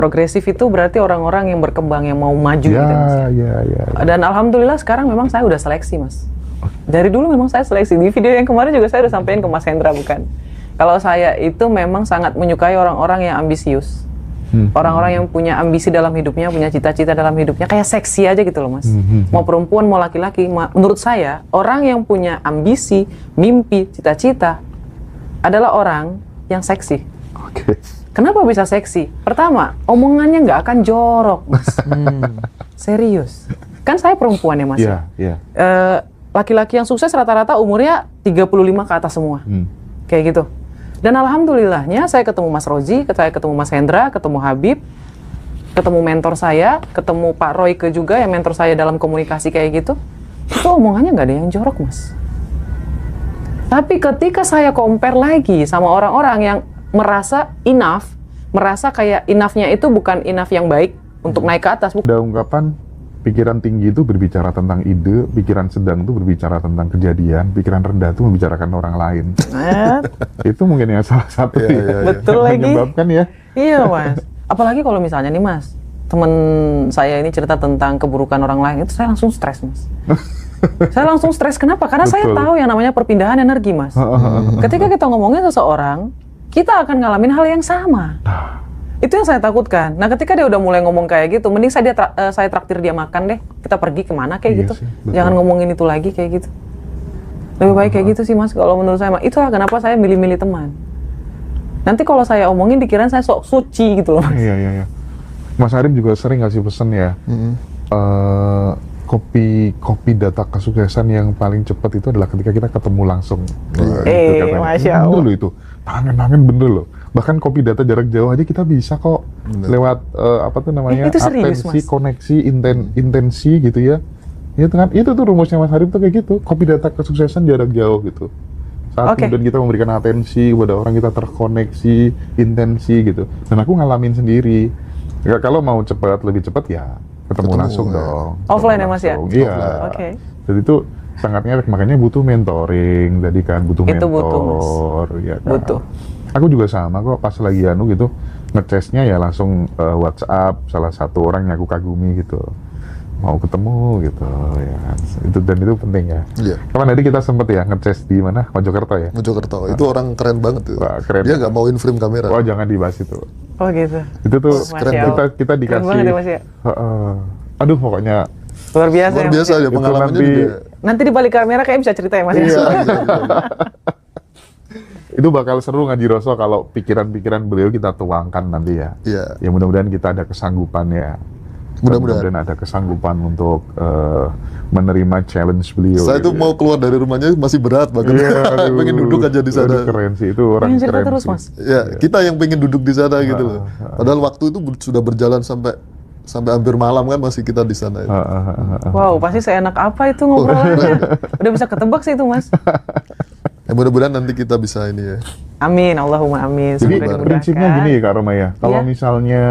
Progresif itu berarti orang-orang yang berkembang, yang mau maju gitu Mas. Ya. Dan alhamdulillah sekarang memang saya udah seleksi Mas. Dari dulu memang saya seleksi. Di video yang kemarin juga saya udah sampaikan ke Mas Hendra bukan. Kalau saya itu memang sangat menyukai orang-orang yang ambisius. Orang-orang yang punya ambisi dalam hidupnya, punya cita-cita dalam hidupnya, kayak seksi aja gitu loh Mas. Mau perempuan, mau laki-laki, menurut saya orang yang punya ambisi, mimpi, cita-cita adalah orang yang seksi. Oke. Kenapa bisa seksi? Pertama, omongannya nggak akan jorok, Mas. Serius. Kan saya perempuan ya, Mas. Iya. Laki-laki yang sukses rata-rata umurnya 35 ke atas semua. Kayak gitu. Dan alhamdulillahnya saya ketemu Mas Rozi, saya ketemu Mas Hendra, ketemu Habib, ketemu mentor saya, ketemu Pak Royke juga yang mentor saya dalam komunikasi kayak gitu. Itu omongannya nggak ada yang jorok, Mas. Tapi ketika saya compare lagi sama orang-orang yang merasa enough, merasa kayak enough-nya itu bukan enough yang baik untuk naik ke atas. Ada ungkapan pikiran tinggi itu berbicara tentang ide, pikiran sedang itu berbicara tentang kejadian, pikiran rendah itu membicarakan orang lain. Itu mungkin yang salah satu Betul lagi. Menyebabkan ya. Iya Mas. Apalagi kalau misalnya nih Mas, temen saya ini cerita tentang keburukan orang lain, itu saya langsung stres Mas. Saya langsung stres, kenapa? Karena saya tahu yang namanya perpindahan energi Mas. Ketika kita ngomongin seseorang, kita akan ngalamin hal yang sama. Itu yang saya takutkan. Nah, ketika dia udah mulai ngomong kayak gitu, mending saya traktir dia makan deh. Kita pergi kemana kayak gitu. Sih, jangan ngomongin itu lagi kayak gitu. Lebih baik kayak gitu sih Mas, kalau menurut saya. Itulah kenapa saya milih-milih teman. Nanti kalau saya omongin dikirain saya sok suci gitu loh Mas. Iya. Mas Arif juga sering ngasih pesan ya. Kopi data kesuksesan yang paling cepat itu adalah ketika kita ketemu langsung. Masya Allah. Bener loh itu. Tangan bener loh. Bahkan kopi data jarak jauh aja kita bisa kok lewat itu serius, atensi, Mas. koneksi, intensi gitu ya. Itu kan, itu tuh rumusnya Mas Arif tuh kayak gitu. Kopi data kesuksesan jarak jauh gitu. Saat kemudian kita memberikan atensi kepada orang, kita terkoneksi, intensi gitu. Dan aku ngalamin sendiri. Ya, kalau mau cepat, lebih cepat ya ketemu langsung dong. Offline ya Mas ya? Iya. Oke. Jadi itu sangat ngefek, makanya butuh mentoring, jadi kan butuh Itu mentor. butuh, Mas. Ya kan? Butuh. Aku juga sama kok, pas lagi gitu, ngecasnya ya langsung WhatsApp salah satu orang yang aku kagumi gitu. Mau ketemu gitu ya kan. Dan itu penting ya. Iya. Kapan tadi kita sempet ya ngecas di mana? Mojokerto ya? Mojokerto. Itu orang keren banget tuh. Wah, keren. Dia nggak mau frame kamera. Oh, jangan dibahas itu. Oh gitu. Itu tuh kita dikasih. Keren banget ya Mas ya? Aduh, pokoknya Luar biasa Luar ya, biasa Mas, ya pengalamannya nanti- juga. Nanti di balik kamera kayak bisa cerita ya Mas ya? Iya. itu bakal seru ngaji Roso kalau pikiran-pikiran beliau kita tuangkan nanti ya. Iya. Ya mudah-mudahan kita ada kesanggupan ya. Mudah-mudahan ada kesanggupan untuk menerima challenge beliau. Saya tuh gitu mau keluar dari rumahnya masih berat bahkan. Iya, aduh, pengen duduk aja di sana. aduh, keren sih itu orang Pengen cerita keren terus sih. Mas. Ya, kita yang pengen duduk di sana gitu loh. Padahal waktu itu sudah berjalan sampai hampir malam kan masih kita di sana. Wow, pasti seenak apa itu ngobrolnya. Udah bisa ketebak sih itu Mas. Ya, mudah-mudahan nanti kita bisa ini ya. Amin, Allahumma amin. Jadi Semoga dimudahkan. prinsipnya gini ya Kak Roma ya. Kalau Iya. misalnya